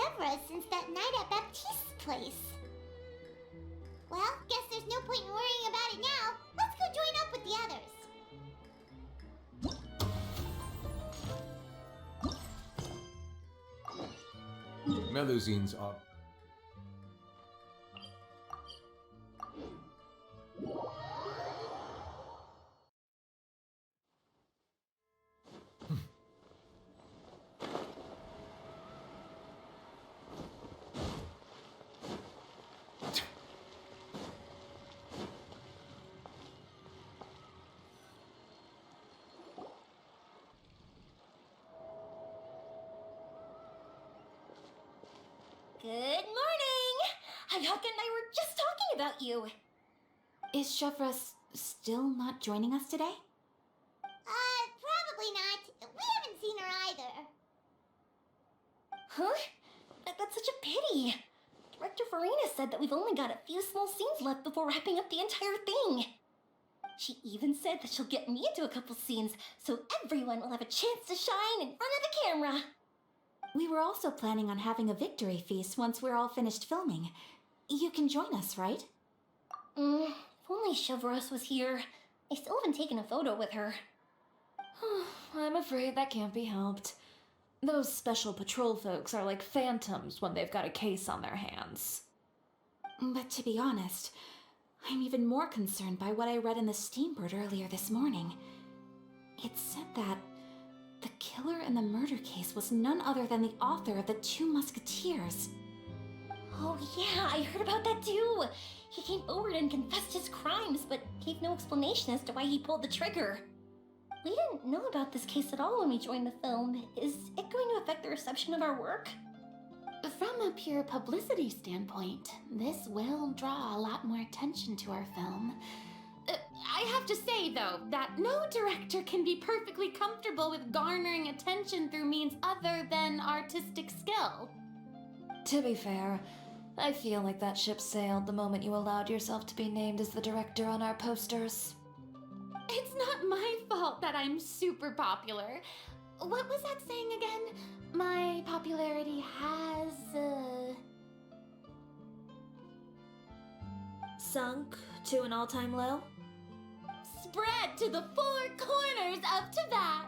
Chevra since that night at Baptiste's place. Well, guess there's no point in worrying about it now. Let's go join up with the others. Melusines are... Good morning! Hayaka and I were just talking about you. Is Chevra still not joining us today? Probably not. We haven't seen her either. Huh? That's such a pity. Director Farina said that we've only got a few small scenes left before wrapping up the entire thing. She even said that she'll get me into a couple scenes, so everyone will have a chance to shine in front of the camera. We were also planning on having a victory feast once we're all finished filming. You can join us, right? If only Chevros was here. I still haven't taken a photo with her. I'm afraid that can't be helped. Those special patrol folks are like phantoms when they've got a case on their hands. But to be honest, I'm even more concerned by what I read in the Steambird earlier this morning. It said that the killer in the murder case was none other than the author of the Two Musketeers. Oh yeah, I heard about that too. He came forward and confessed his crimes, but gave no explanation as to why he pulled the trigger. We didn't know about this case at all when we joined the film. Is it going to affect the reception of our work? From a pure publicity standpoint, this will draw a lot more attention to our film. I have to say, though, that no director can be perfectly comfortable with garnering attention through means other than artistic skill. To be fair, I feel like that ship sailed the moment you allowed yourself to be named as the director on our posters. It's not my fault that I'm super popular. What was that saying again? My popularity has, Sunk to an all-time low? spread to the four corners of Tibet.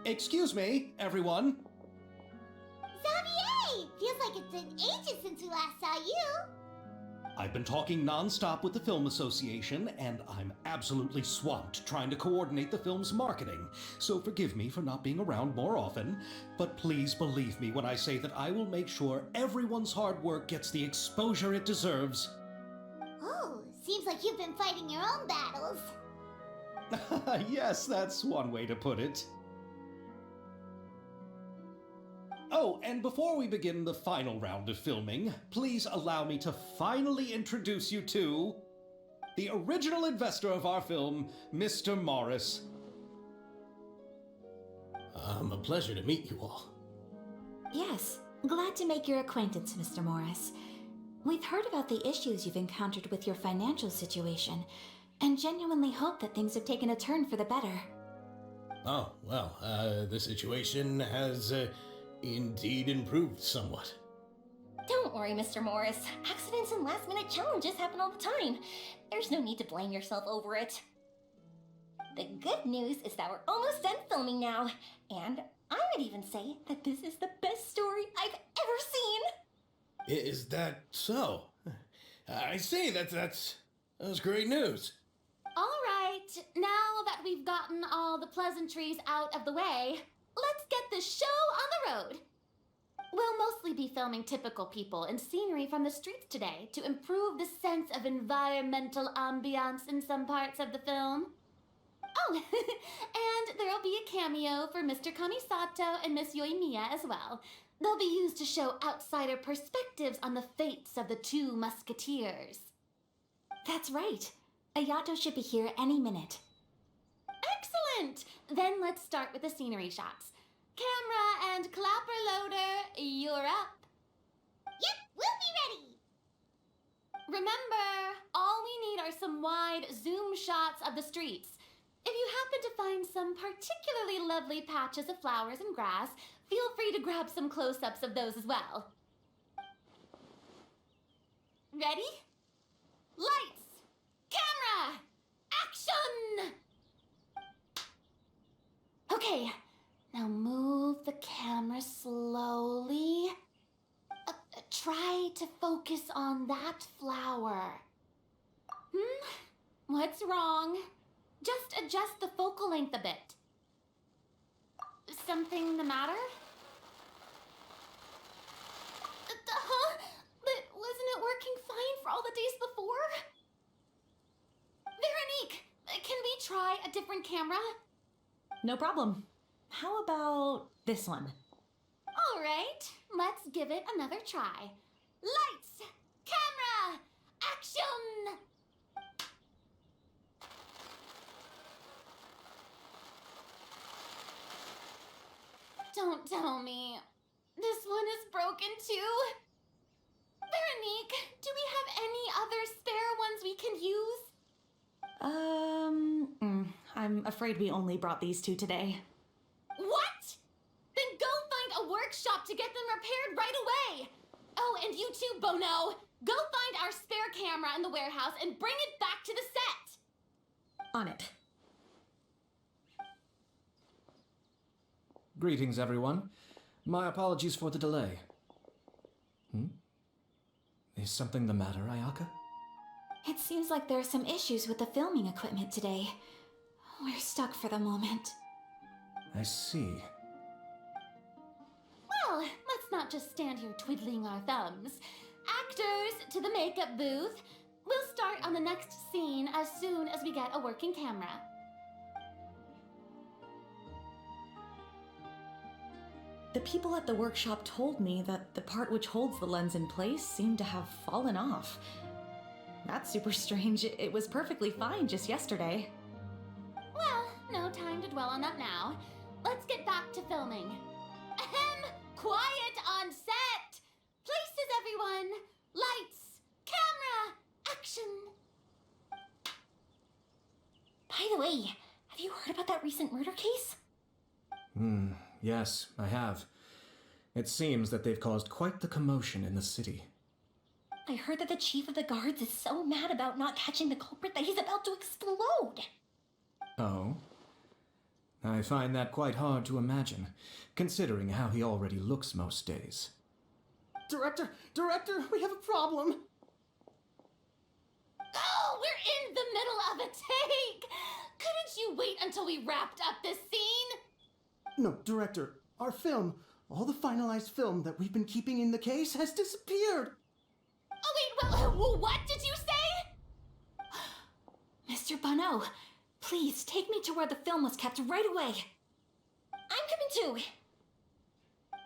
Excuse me, everyone. Xavier! Feels like it's been ages since we last saw you. I've been talking non-stop with the Film Association, and I'm absolutely swamped trying to coordinate the film's marketing. So forgive me for not being around more often, but please believe me when I say that I will make sure everyone's hard work gets the exposure it deserves. Oh, seems like you've been fighting your own battles. Yes, that's one way to put it. Oh, and before we begin the final round of filming, please allow me to finally introduce you to the original investor of our film, Mr. Morris. A pleasure to meet you all. Yes, glad to make your acquaintance, Mr. Morris. We've heard about the issues you've encountered with your financial situation, and genuinely hope that things have taken a turn for the better. Oh, well, the situation has indeed improved somewhat. Don't worry, Mr. Morris. Accidents and last-minute challenges happen all the time. There's no need to blame yourself over it. The good news is that we're almost done filming now, and I would even say that this is the best story I've ever seen. Is that so? I see, that's great news. All right, now that we've gotten all the pleasantries out of the way, let's get the show on the road. We'll mostly be filming typical people and scenery from the streets today to improve the sense of environmental ambiance in some parts of the film. Oh, and there'll be a cameo for Mr. Kamisato and Miss Yoimiya as well. They'll be used to show outsider perspectives on the fates of the two musketeers. That's right. Ayato should be here any minute. Excellent! Then let's start with the scenery shots. Camera and clapper loader, you're up. Yep, we'll be ready. Remember, all we need are some wide zoom shots of the streets. If you happen to find some particularly lovely patches of flowers and grass, feel free to grab some close-ups of those as well. Ready? Lights! Camera! Action! Okay, now move the camera slowly. Try to focus on that flower. What's wrong? Just adjust the focal length a bit. Something the matter? Huh? But wasn't it working fine for all the days before? Veronique, can we try a different camera? No problem. How about this one? All right, let's give it another try. Lights, camera, action! Don't tell me. This one is broken too. Veronique, do we have any other spare ones we can use? I'm afraid we only brought these two today. What? Then go find a workshop to get them repaired right away. Oh, and you too, Bono. Go find our spare camera in the warehouse and bring it back to the set. On it. Greetings, everyone. My apologies for the delay. Is something the matter, Ayaka? It seems like there are some issues with the filming equipment today. We're stuck for the moment. I see. Well, let's not just stand here twiddling our thumbs. Actors, to the makeup booth. We'll start on the next scene as soon as we get a working camera. The people at the workshop told me that the part which holds the lens in place seemed to have fallen off. That's super strange. It was perfectly fine just yesterday. Well, no time to dwell on that now. Let's get back to filming. Ahem! Quiet on set! Places, everyone! Lights! Camera! Action! By the way, have you heard about that recent murder case? Yes, I have. It seems that they've caused quite the commotion in the city. I heard that the chief of the guards is so mad about not catching the culprit that he's about to explode. Oh? I find that quite hard to imagine, considering how he already looks most days. Director, we have a problem. Oh, we're in the middle of a take! Couldn't you wait until we wrapped up this scene? No, Director, our film, all the finalized film that we've been keeping in the case has disappeared. Oh, wait, what did you say? Mr. Bono, please take me to where the film was kept right away. I'm coming too.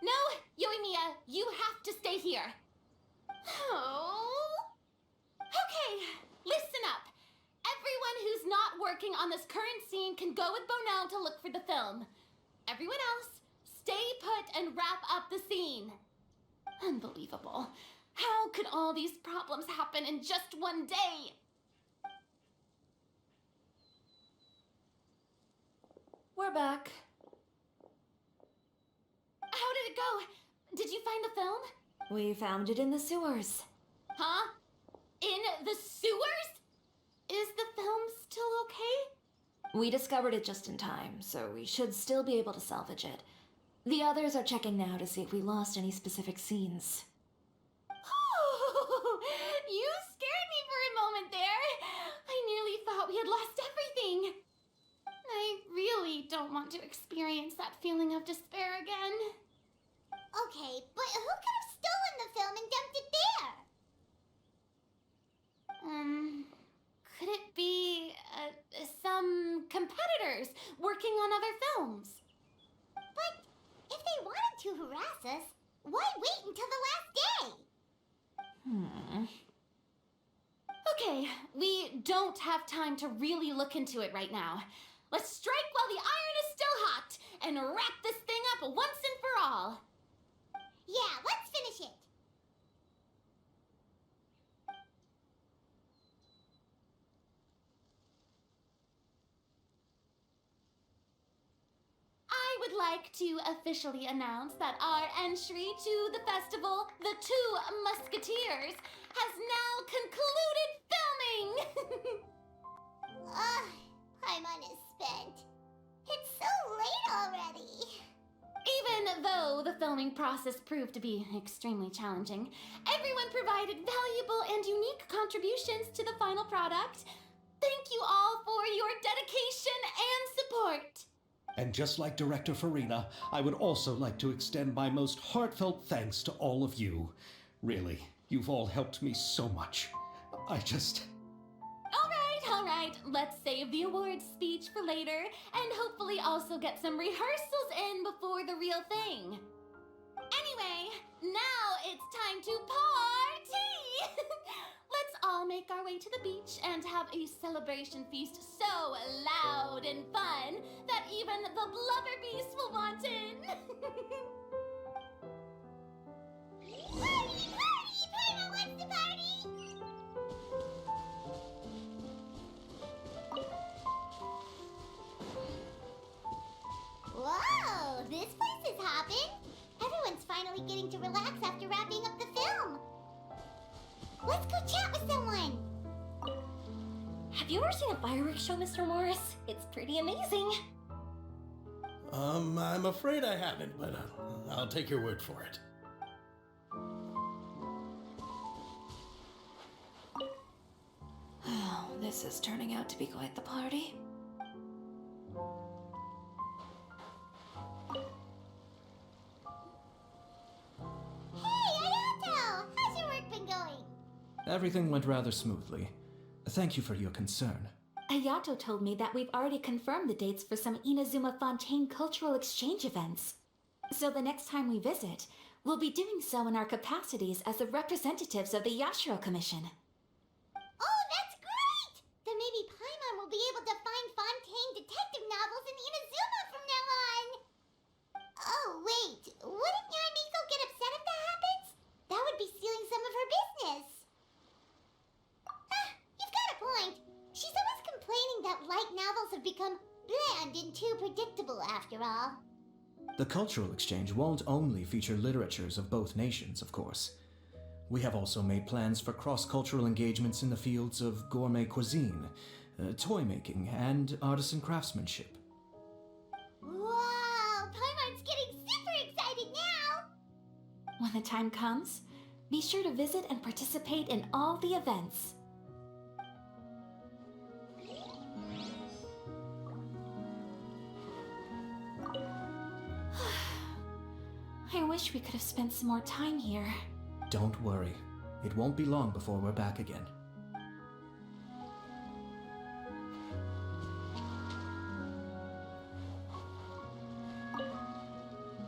No, Yoimiya, you have to stay here. Oh. Okay, listen up. Everyone who's not working on this current scene can go with Bono to look for the film. Everyone else, stay put and wrap up the scene. Unbelievable. How could all these problems happen in just one day? We're back. How did it go? Did you find the film? We found it in the sewers. Huh? In the sewers? Is the film still okay? We discovered it just in time, so we should still be able to salvage it. The others are checking now to see if we lost any specific scenes. Oh, you scared me for a moment there. I nearly thought we had lost everything. I really don't want to experience that feeling of despair again. Okay, but who could have stolen the film and dumped it there? Could it be, some competitors working on other films? But if they wanted to harass us, why wait until the last day? Okay, we don't have time to really look into it right now. Let's strike while the iron is still hot and wrap this thing up once and for all. Yeah, let's finish it. I would like to officially announce that our entry to the festival, The Two Musketeers, has now concluded filming! Paimon is spent. It's so late already. Even though the filming process proved to be extremely challenging, everyone provided valuable and unique contributions to the final product. Thank you all for your dedication and support. And just like Director Farina, I would also like to extend my most heartfelt thanks to all of you. Really, you've all helped me so much. All right. Let's save the awards speech for later and hopefully also get some rehearsals in before the real thing. Anyway, now it's time to party! Let's all make our way to the beach and have a celebration feast so loud and fun that even the blubber beast will want in. Party! Paimon wants to party! Whoa, this place is hopping. Everyone's finally getting to relax after wrapping up the film. Let's go chat with someone. Have you ever seen a fireworks show, Mr. Morris? It's pretty amazing. I'm afraid I haven't, but I'll take your word for it. Oh, this is turning out to be quite the party. Hey, Ayato! How's your work been going? Everything went rather smoothly. Thank you for your concern. Ayato told me that we've already confirmed the dates for some Inazuma Fontaine cultural exchange events. So the next time we visit, we'll be doing so in our capacities as the representatives of the Yashiro Commission. Oh, that's great! Then maybe Paimon will be able to find Fontaine detective novels in Inazuma from now on. Oh, wait. Wouldn't Yamiko get upset if that happens? That would be stealing some of her business. You've got a point. She's always complaining that light novels have become bland and too predictable after all. The cultural exchange won't only feature literatures of both nations, of course. We have also made plans for cross-cultural engagements in the fields of gourmet cuisine, toy making, and artisan craftsmanship. Wow, Paimon's getting super excited now! When the time comes, be sure to visit and participate in all the events. I wish we could have spent some more time here. Don't worry. It won't be long before we're back again.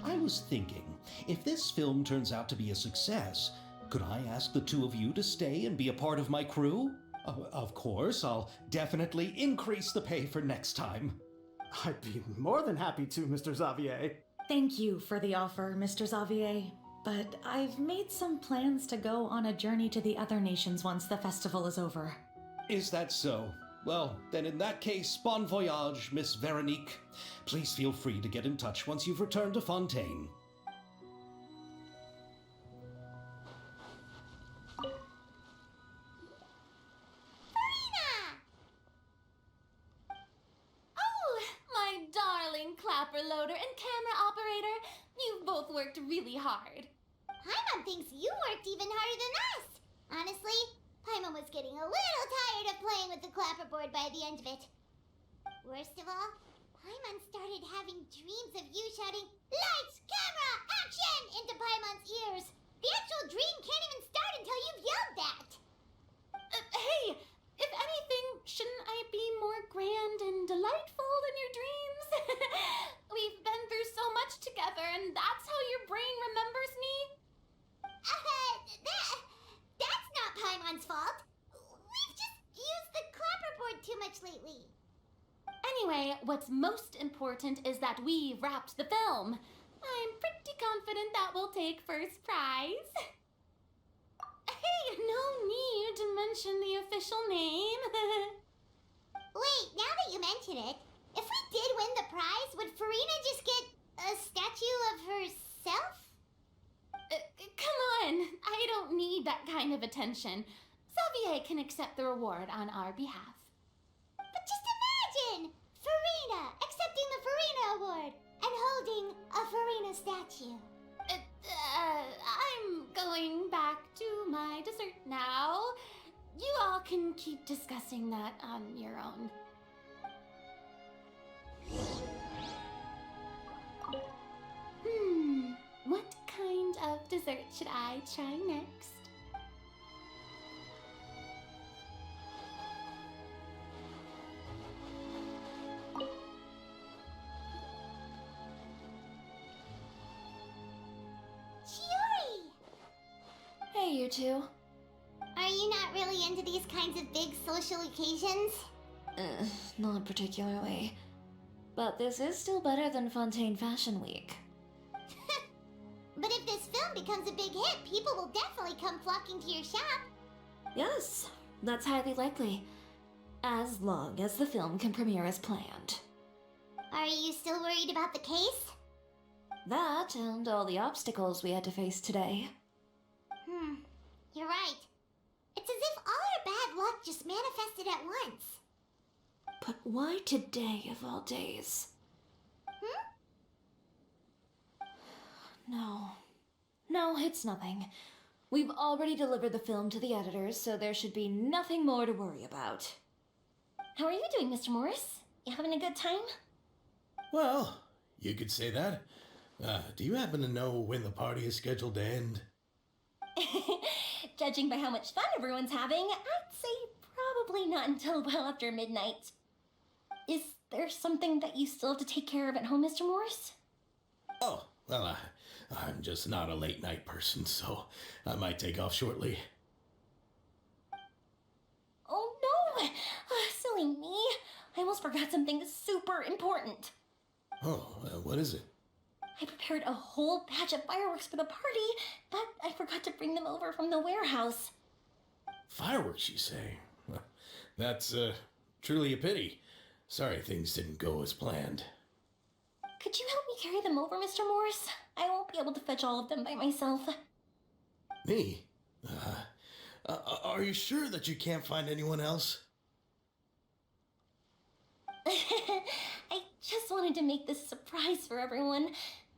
I was thinking, if this film turns out to be a success, could I ask the two of you to stay and be a part of my crew? Of course, I'll definitely increase the pay for next time. I'd be more than happy to, Mr. Xavier. Thank you for the offer, Mr. Xavier. But I've made some plans to go on a journey to the other nations once the festival is over. Is that so? Well, then in that case, bon voyage, Miss Veronique. Please feel free to get in touch once you've returned to Fontaine. My darling clapper loader and camera operator, you've both worked really hard. Paimon thinks you worked even harder than us. Honestly, Paimon was getting a little tired of playing with the clapperboard by the end of it. Worst of all, Paimon started having dreams of you shouting, "Lights, camera, Objection! Into Paimon's ears. The actual dream can't even start until you've yelled that. Hey, if anything, shouldn't I be more grand and delightful in your dreams? We've been through so much together, and that's how your brain remembers me? That's not Paimon's fault. We've just used the clapperboard too much lately. Anyway, what's most important is that we wrapped the film. I'm pretty confident that we'll take first prize. Hey, no need to mention the official name. Wait, now that you mention it, if we did win the prize, would Farina just get a statue of herself? Come on, I don't need that kind of attention. Xavier can accept the reward on our behalf. But just imagine! Farina accepting the Farina Award and holding a Farina statue. I'm going back to my dessert now. You all can keep discussing that on your own. What kind of dessert should I try next? Chiori! Hey, you two. Are you not really into these kinds of big social occasions? Not particularly. But this is still better than Fontaine Fashion Week. But if this film becomes a big hit, people will definitely come flocking to your shop. Yes, that's highly likely. As long as the film can premiere as planned. Are you still worried about the case? That and all the obstacles we had to face today. You're right. It's as if all our bad luck just manifested at once. But why today of all days? No, it's nothing. We've already delivered the film to the editors, so there should be nothing more to worry about. How are you doing, Mr. Morris? You having a good time? Well, you could say that. Do you happen to know when the party is scheduled to end? Judging by how much fun everyone's having, I'd say probably not until well after midnight. Is there something that you still have to take care of at home, Mr. Morris? Oh, well, I'm just not a late night person, so I might take off shortly. Oh no! Silly me. I almost forgot something super important. Oh, what is it? I prepared a whole batch of fireworks for the party, but I forgot to bring them over from the warehouse. Fireworks, you say? Well, that's truly a pity. Sorry things didn't go as planned. Could you help me carry them over, Mr. Morris? I won't be able to fetch all of them by myself. Me? Are you sure that you can't find anyone else? I just wanted to make this a surprise for everyone.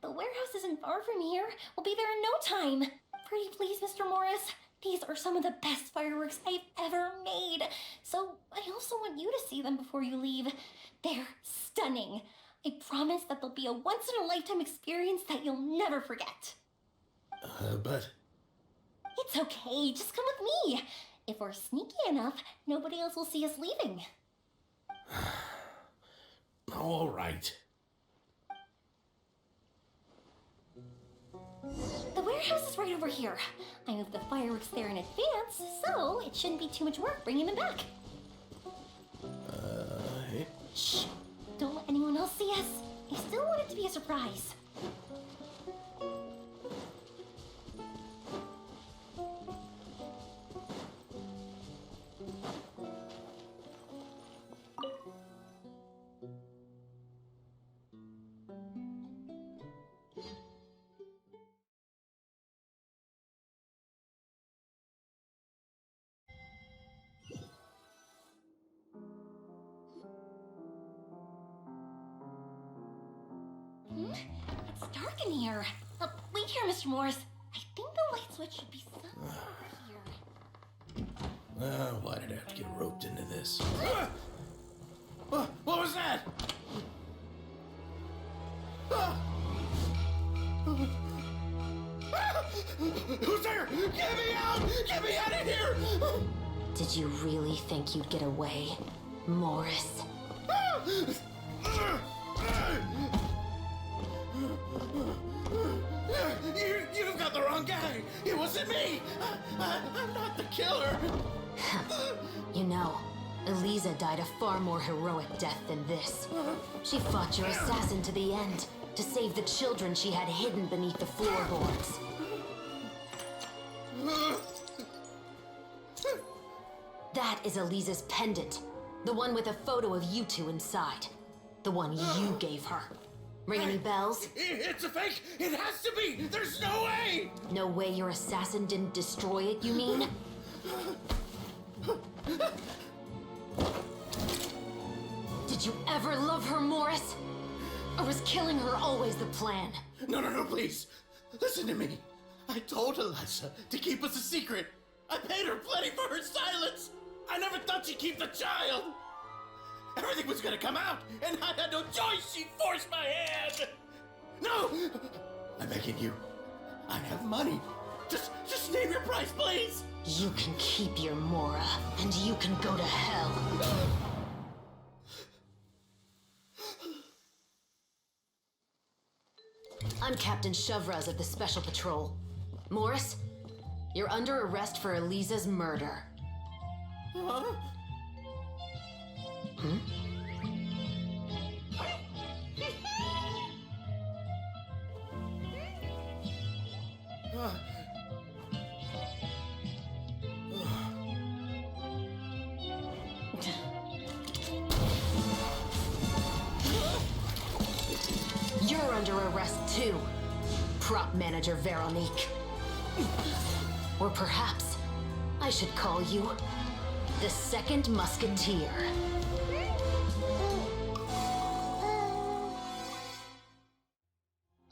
The warehouse isn't far from here. We'll be there in no time. Pretty please, Mr. Morris. These are some of the best fireworks I've ever made. So I also want you to see them before you leave. They're stunning. I promise that they'll be a once-in-a-lifetime experience that you'll never forget. But... It's okay. Just come with me. If we're sneaky enough, nobody else will see us leaving. All right. The warehouse is right over here. I moved the fireworks there in advance, so it shouldn't be too much work bringing them back. Shh! Don't let anyone else see us. I still want it to be a surprise. It's dark in here. Wait here, Mr. Morris. I think the light switch should be somewhere over here. Why did I have to get roped into this? What was that? Who's there? Get me out! Get me out of here! Did you really think you'd get away, Morris? You've got the wrong guy. It wasn't me. I'm not the killer. You know, Eliza died a far more heroic death than this. She fought your assassin to the end, to save the children she had hidden beneath the floorboards. That is Eliza's pendant. The one with a photo of you two inside. The one you gave her. Ring any bells? It's a fake! It has to be! There's no way! No way your assassin didn't destroy it, you mean? Did you ever love her, Morris? Or was killing her always the plan? No, please. Listen to me. I told Eliza to keep us a secret. I paid her plenty for her silence. I never thought she'd keep the child. Everything was gonna come out, and I had no choice. She forced my hand. No! I'm begging you. I have money. Just name your price, please. You can keep your Mora, and you can go to hell. I'm Captain Shovraz of the Special Patrol. Morris, you're under arrest for Eliza's murder. Huh? You're under arrest too, prop manager Veronique. Or perhaps I should call you the Second Musketeer.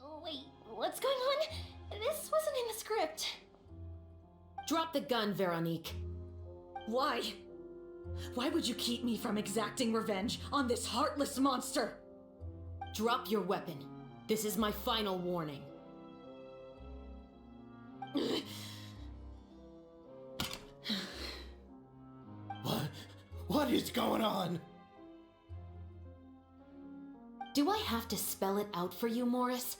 Oh, wait, what's going on? This wasn't in the script. Drop the gun, Veronique. Why? Why would you keep me from exacting revenge on this heartless monster? Drop your weapon. This is my final warning. What is going on? Do I have to spell it out for you, Morris?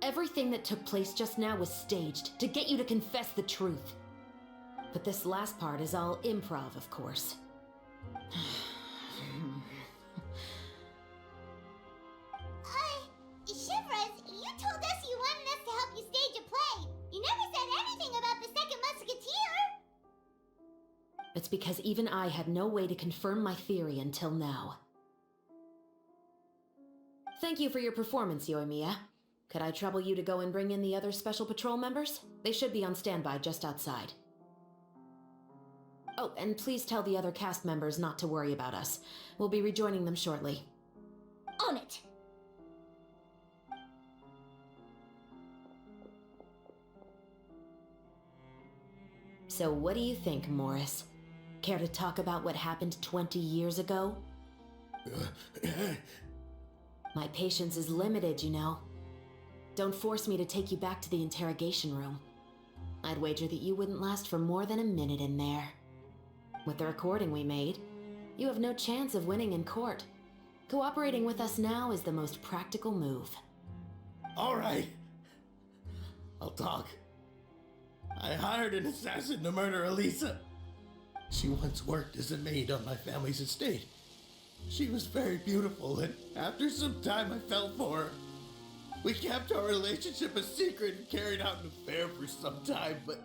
Everything that took place just now was staged to get you to confess the truth. But this last part is all improv, of course. Shivers, you told us you wanted us to help you stage a play. You never said anything about the Second Musketeer. It's because even I had no way to confirm my theory until now. Thank you for your performance, Yoimiya. Could I trouble you to go and bring in the other Special Patrol members? They should be on standby just outside. Oh, and please tell the other cast members not to worry about us. We'll be rejoining them shortly. On it. So what do you think, Morris? Care to talk about what happened 20 years ago? My patience is limited, you know. Don't force me to take you back to the interrogation room. I'd wager that you wouldn't last for more than a minute in there. With the recording we made, you have no chance of winning in court. Cooperating with us now is the most practical move. All right. I'll talk. I hired an assassin to murder Eliza. She once worked as a maid on my family's estate. She was very beautiful, and after some time I fell for her. We kept our relationship a secret and carried out an affair for some time, but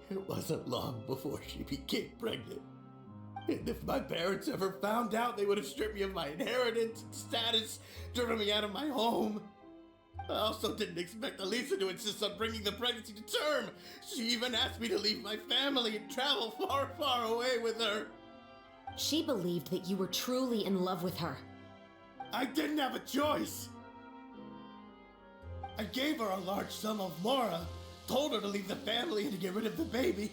it wasn't long before she became pregnant. And if my parents ever found out, they would have stripped me of my inheritance and status, driven me out of my home. I also didn't expect Eliza to insist on bringing the pregnancy to term. She even asked me to leave my family and travel far, far away with her. She believed that you were truly in love with her. I didn't have a choice. I gave her a large sum of Mora, told her to leave the family and to get rid of the baby.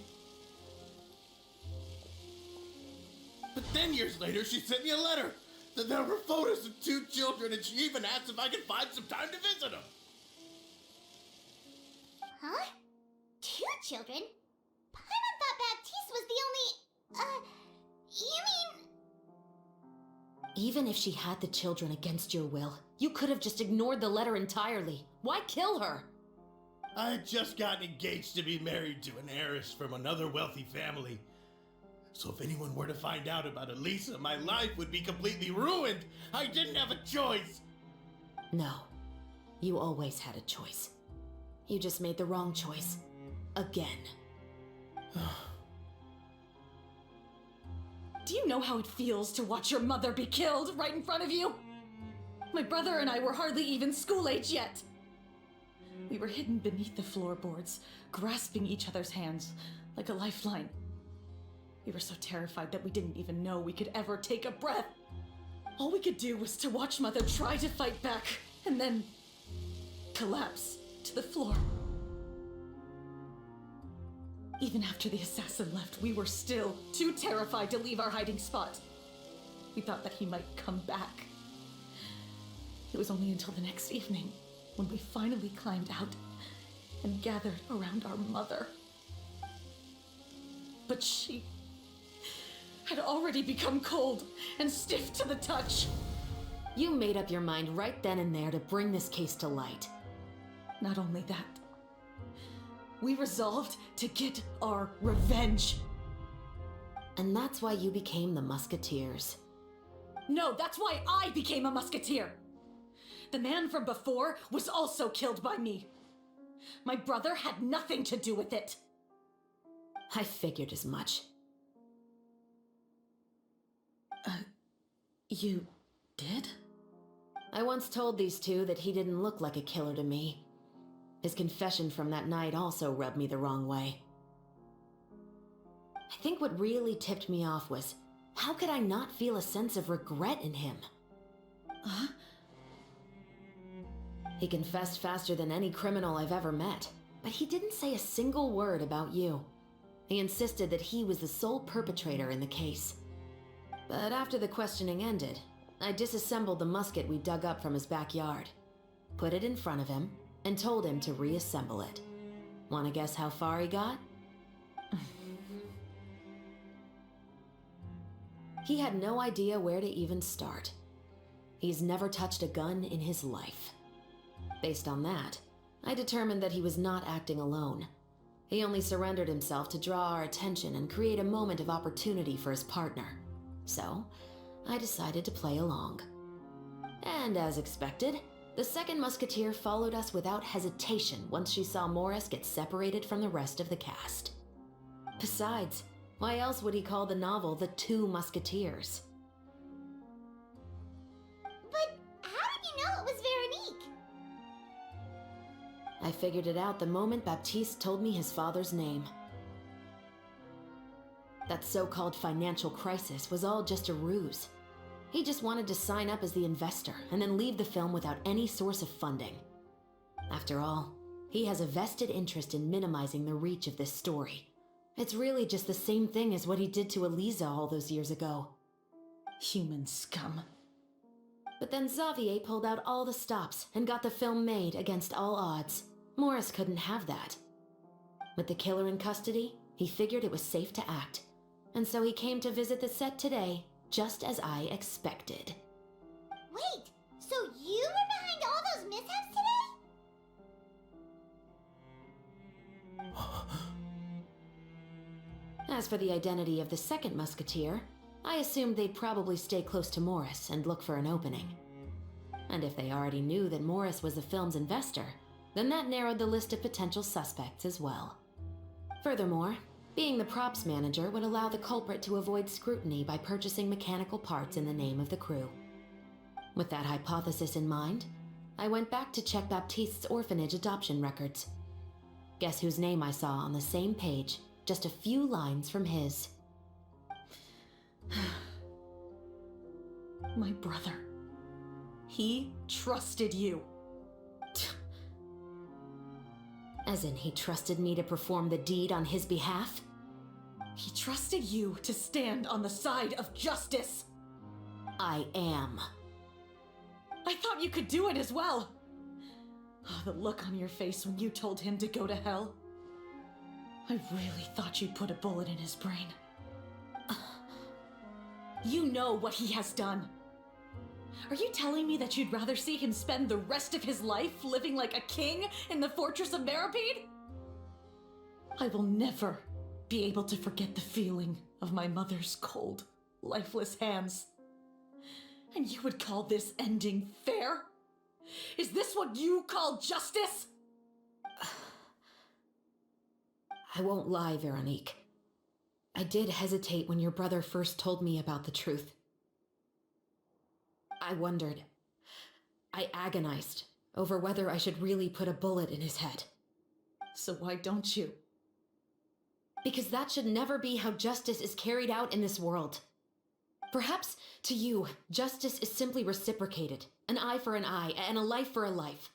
But then years later, she sent me a letter. That there were photos of 2 children, and she even asked if I could find some time to visit them. Huh? children. Paimon thought Baptiste was the only... you mean... Even if she had the children against your will, you could have just ignored the letter entirely. Why kill her? I had just gotten engaged to be married to an heiress from another wealthy family. So if anyone were to find out about Elisa, my life would be completely ruined. I didn't have a choice. No. You always had a choice. You just made the wrong choice. Again. Do you know how it feels to watch your mother be killed right in front of you? My brother and I were hardly even school age yet. We were hidden beneath the floorboards, grasping each other's hands like a lifeline. We were so terrified that we didn't even know we could ever take a breath. All we could do was to watch Mother try to fight back, and then collapse to the floor. Even after the assassin left, we were still too terrified to leave our hiding spot. We thought that he might come back. It was only until the next evening when we finally climbed out and gathered around our mother. But she had already become cold and stiff to the touch. You made up your mind right then and there to bring this case to light. Not only that, we resolved to get our revenge. And that's why you became the Musketeers. No, that's why I became a musketeer. The man from before was also killed by me. My brother had nothing to do with it. I figured as much. You did? I once told these two that he didn't look like a killer to me. His confession from that night also rubbed me the wrong way. I think what really tipped me off was, how could I not feel a sense of regret in him? Huh? He confessed faster than any criminal I've ever met, but he didn't say a single word about you. He insisted that he was the sole perpetrator in the case. But after the questioning ended, I disassembled the musket we dug up from his backyard, put it in front of him, and told him to reassemble it. Want to guess how far he got? He had no idea where to even start. He's never touched a gun in his life. Based on that, I determined that he was not acting alone. He only surrendered himself to draw our attention and create a moment of opportunity for his partner. So, I decided to play along. And as expected, the second musketeer followed us without hesitation once she saw Morris get separated from the rest of the cast. Besides, why else would he call the novel The Two Musketeers? But how did you know it was Veronique? I figured it out the moment Baptiste told me his father's name. That so-called financial crisis was all just a ruse. He just wanted to sign up as the investor and then leave the film without any source of funding. After all, he has a vested interest in minimizing the reach of this story. It's really just the same thing as what he did to Elisa all those years ago. Human scum. But then Xavier pulled out all the stops and got the film made against all odds. Morris couldn't have that. With the killer in custody, he figured it was safe to act. And so he came to visit the set today, just as I expected. Wait, so you were behind all those mishaps today? As for the identity of the second musketeer, I assumed they'd probably stay close to Morris and look for an opening. And if they already knew that Morris was the film's investor, then that narrowed the list of potential suspects as well. Furthermore, being the props manager would allow the culprit to avoid scrutiny by purchasing mechanical parts in the name of the crew. With that hypothesis in mind, I went back to check Baptiste's orphanage adoption records. Guess whose name I saw on the same page, just a few lines from his. My brother. He trusted you. As in, he trusted me to perform the deed on his behalf? He trusted you to stand on the side of justice. I am. I thought you could do it as well. Oh, the look on your face when you told him to go to hell. I really thought you'd put a bullet in his brain. You know what he has done. Are you telling me that you'd rather see him spend the rest of his life living like a king in the fortress of Meripede? I will never be able to forget the feeling of my mother's cold, lifeless hands. And you would call this ending fair? Is this what you call justice? I won't lie, Veronique. I did hesitate when your brother first told me about the truth. I wondered. I agonized over whether I should really put a bullet in his head. So why don't you? Because that should never be how justice is carried out in this world. Perhaps, to you, justice is simply reciprocated. An eye for an eye, and a life for a life.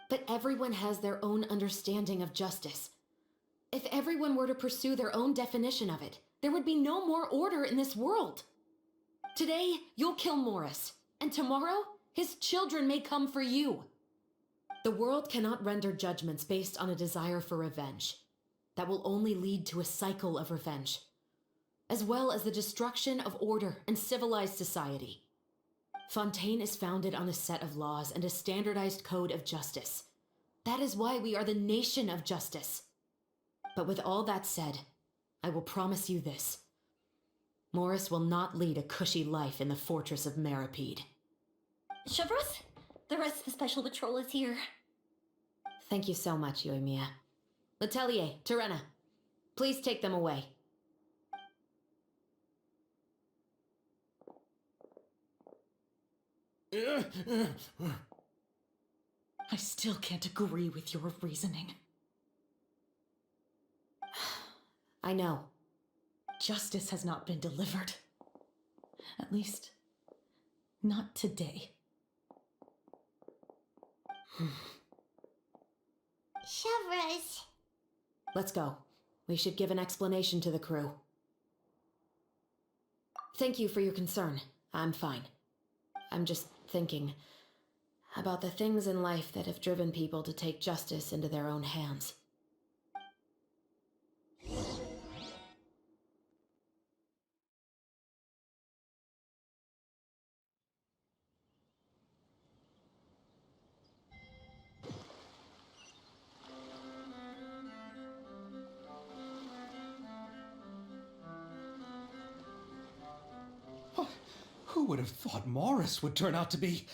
But everyone has their own understanding of justice. If everyone were to pursue their own definition of it, there would be no more order in this world. Today, you'll kill Morris, and tomorrow, his children may come for you. The world cannot render judgments based on a desire for revenge. That will only lead to a cycle of revenge, as well as the destruction of order and civilized society. Fontaine is founded on a set of laws and a standardized code of justice. That is why we are the nation of justice. But with all that said, I will promise you this. Morris will not lead a cushy life in the fortress of Meripede. Chevros, the rest of the special patrol is here. Thank you so much, Yoimiya. Letelier, Terena, please take them away. I still can't agree with your reasoning. I know. Justice has not been delivered. At least, not today. Chevros. Let's go. We should give an explanation to the crew. Thank you for your concern. I'm fine. I'm just thinking about the things in life that have driven people to take justice into their own hands. Who would have thought Morris would turn out to be...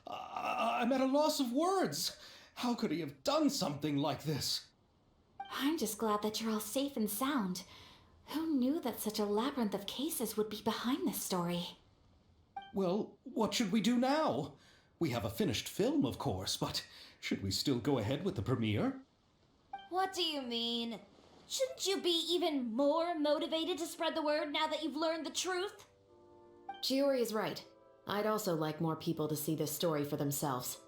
I'm at a loss of words. How could he have done something like this? I'm just glad that you're all safe and sound. Who knew that such a labyrinth of cases would be behind this story? Well, what should we do now? We have a finished film, of course, but should we still go ahead with the premiere? What do you mean? Shouldn't you be even more motivated to spread the word now that you've learned the truth? Chiori is right. I'd also like more people to see this story for themselves.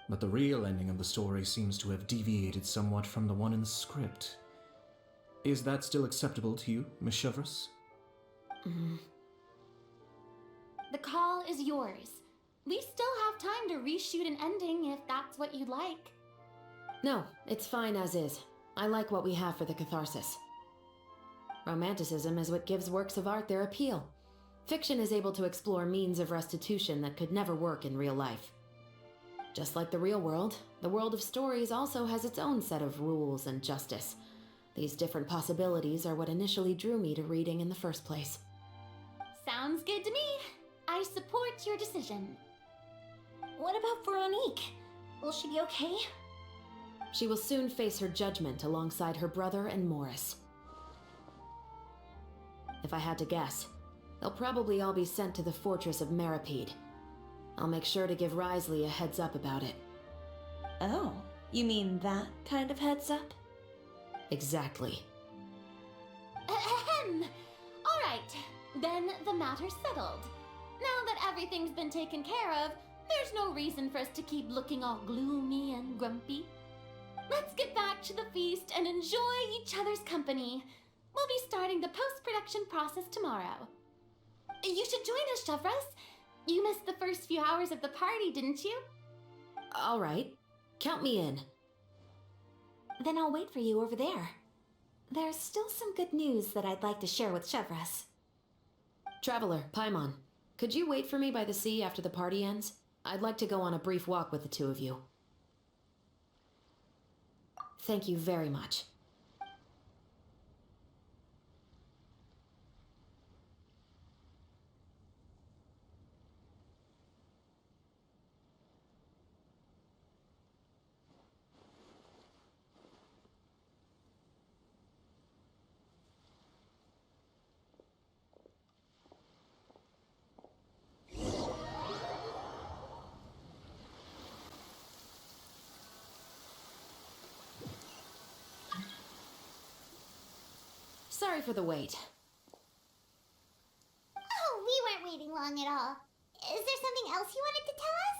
But the real ending of the story seems to have deviated somewhat from the one in the script. Is that still acceptable to you, Miss Chevros? The call is yours. We still have time to reshoot an ending if that's what you'd like. No, it's fine as is. I like what we have for the catharsis. Romanticism is what gives works of art their appeal. Fiction is able to explore means of restitution that could never work in real life. Just like the real world, the world of stories also has its own set of rules and justice. These different possibilities are what initially drew me to reading in the first place. Sounds good to me. I support your decision. What about Veronique? Will she be okay? She will soon face her judgment alongside her brother and Morris. If I had to guess, they'll probably all be sent to the fortress of Meripede. I'll make sure to give Risley a heads up about it. Oh, you mean that kind of heads up? Exactly. Ahem. All right, then the matter's settled. Now that everything's been taken care of, there's no reason for us to keep looking all gloomy and grumpy. Let's get back to the feast and enjoy each other's company. We'll be starting the post-production process tomorrow. You should join us, Chevros. You missed the first few hours of the party, didn't you? All right. Count me in. Then I'll wait for you over there. There's still some good news that I'd like to share with Chevras. Traveler, Paimon, could you wait for me by the sea after the party ends? I'd like to go on a brief walk with the two of you. Thank you very much. Sorry for the wait. Oh, we weren't waiting long at all. Is there something else you wanted to tell us?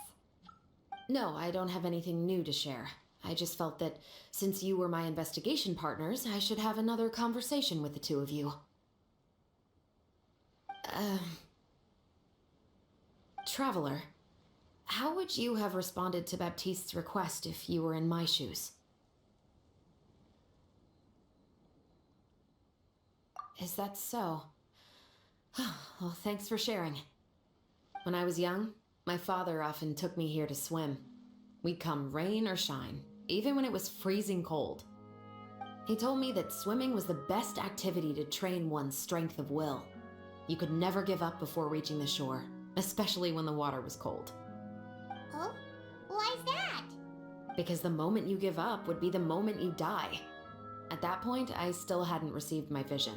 No, I don't have anything new to share. I just felt that since you were my investigation partners, I should have another conversation with the two of you. Traveler, how would you have responded to Baptiste's request if you were in my shoes? Is that so? Well, thanks for sharing. When I was young, my father often took me here to swim. We'd come rain or shine, even when it was freezing cold. He told me that swimming was the best activity to train one's strength of will. You could never give up before reaching the shore, especially when the water was cold. Oh? Why's that? Because the moment you give up would be the moment you die. At that point, I still hadn't received my vision.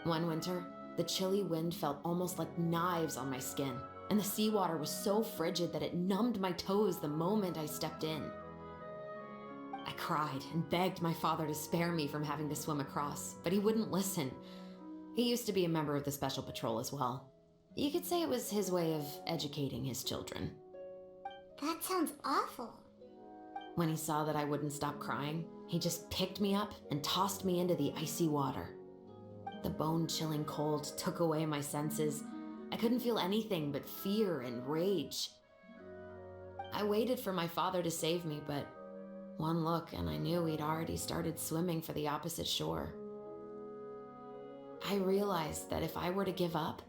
One winter, the chilly wind felt almost like knives on my skin, and the seawater was so frigid that it numbed my toes the moment I stepped in. I cried and begged my father to spare me from having to swim across, but he wouldn't listen. He used to be a member of the Special Patrol as well. You could say it was his way of educating his children. That sounds awful. When he saw that I wouldn't stop crying, he just picked me up and tossed me into the icy water. The bone-chilling cold took away my senses. I couldn't feel anything but fear and rage. I waited for my father to save me, but one look and I knew he'd already started swimming for the opposite shore. I realized that if I were to give up,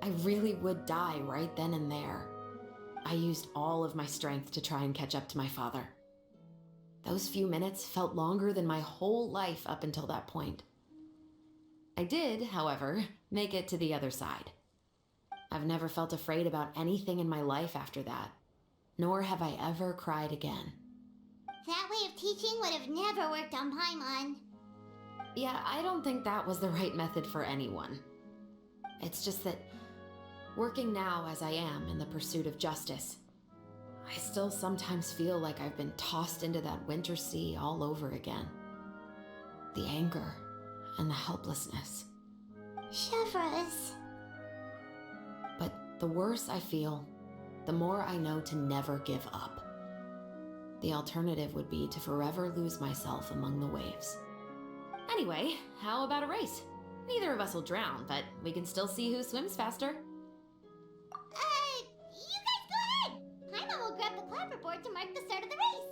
I really would die right then and there. I used all of my strength to try and catch up to my father. Those few minutes felt longer than my whole life up until that point. I did, however, make it to the other side. I've never felt afraid about anything in my life after that, nor have I ever cried again. That way of teaching would have never worked on Paimon. Yeah, I don't think that was the right method for anyone. It's just that, working now as I am in the pursuit of justice, I still sometimes feel like I've been tossed into that winter sea all over again. The anger and the helplessness. Chevras. But the worse I feel, the more I know to never give up. The alternative would be to forever lose myself among the waves. Anyway, how about a race? Neither of us will drown, but we can still see who swims faster. You guys go ahead! Paimon will grab the clapperboard to mark the start of the race.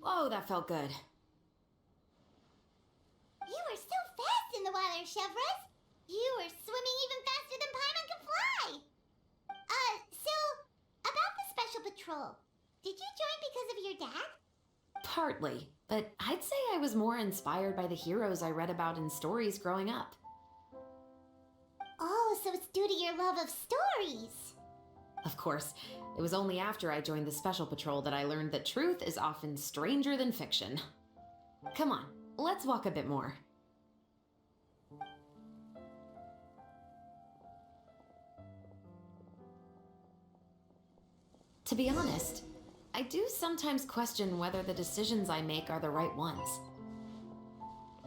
Oh, that felt good. You were so fast in the water, Chevras. You were swimming even faster than Paimon can fly. So, about the Special Patrol, did you join because of your dad? Partly, but I'd say I was more inspired by the heroes I read about in stories growing up. Oh, so it's due to your love of stories. Of course, it was only after I joined the Special Patrol that I learned that truth is often stranger than fiction. Come on, let's walk a bit more. To be honest, I do sometimes question whether the decisions I make are the right ones.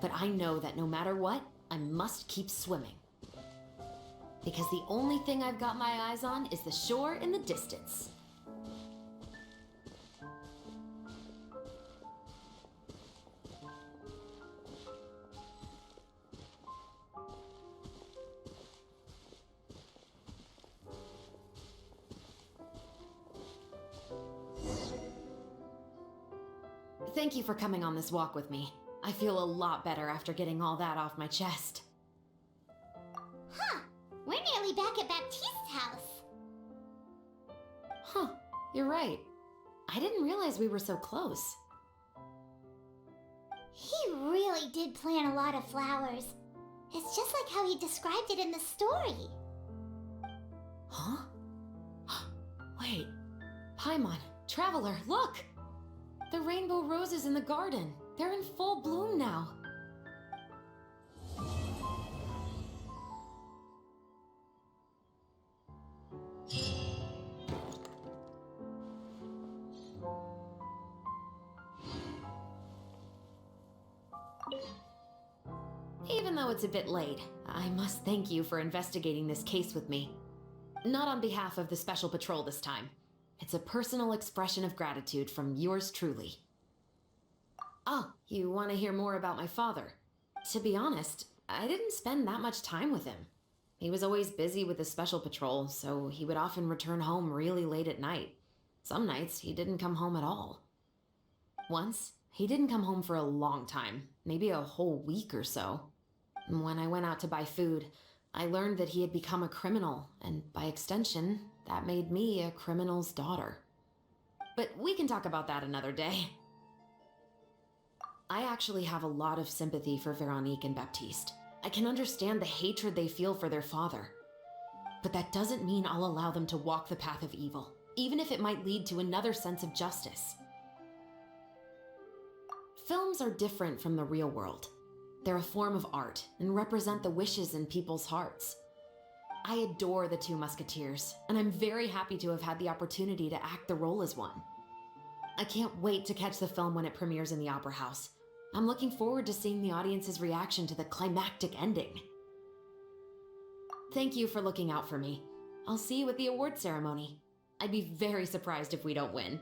But I know that no matter what, I must keep swimming. Because the only thing I've got my eyes on is the shore in the distance. Thank you for coming on this walk with me. I feel a lot better after getting all that off my chest. Huh. We're nearly back at Baptiste's house. Huh, you're right. I didn't realize we were so close. He really did plant a lot of flowers. It's just like how he described it in the story. Huh? Wait. Paimon, Traveler, look! The rainbow roses in the garden. They're in full bloom now. Even though it's a bit late, I must thank you for investigating this case with me. Not on behalf of the Special Patrol this time. It's a personal expression of gratitude from yours truly. Oh, you want to hear more about my father? To be honest, I didn't spend that much time with him. He was always busy with the Special Patrol, so he would often return home really late at night. Some nights, he didn't come home at all. Once, he didn't come home for a long time, maybe a whole week or so. When I went out to buy food, I learned that he had become a criminal, and by extension, that made me a criminal's daughter. But we can talk about that another day. I actually have a lot of sympathy for Veronique and Baptiste. I can understand the hatred they feel for their father. But that doesn't mean I'll allow them to walk the path of evil, even if it might lead to another sense of justice. Films are different from the real world. They're a form of art and represent the wishes in people's hearts. I adore the two Musketeers, and I'm very happy to have had the opportunity to act the role as one. I can't wait to catch the film when it premieres in the Opera House. I'm looking forward to seeing the audience's reaction to the climactic ending. Thank you for looking out for me. I'll see you at the award ceremony. I'd be very surprised if we don't win.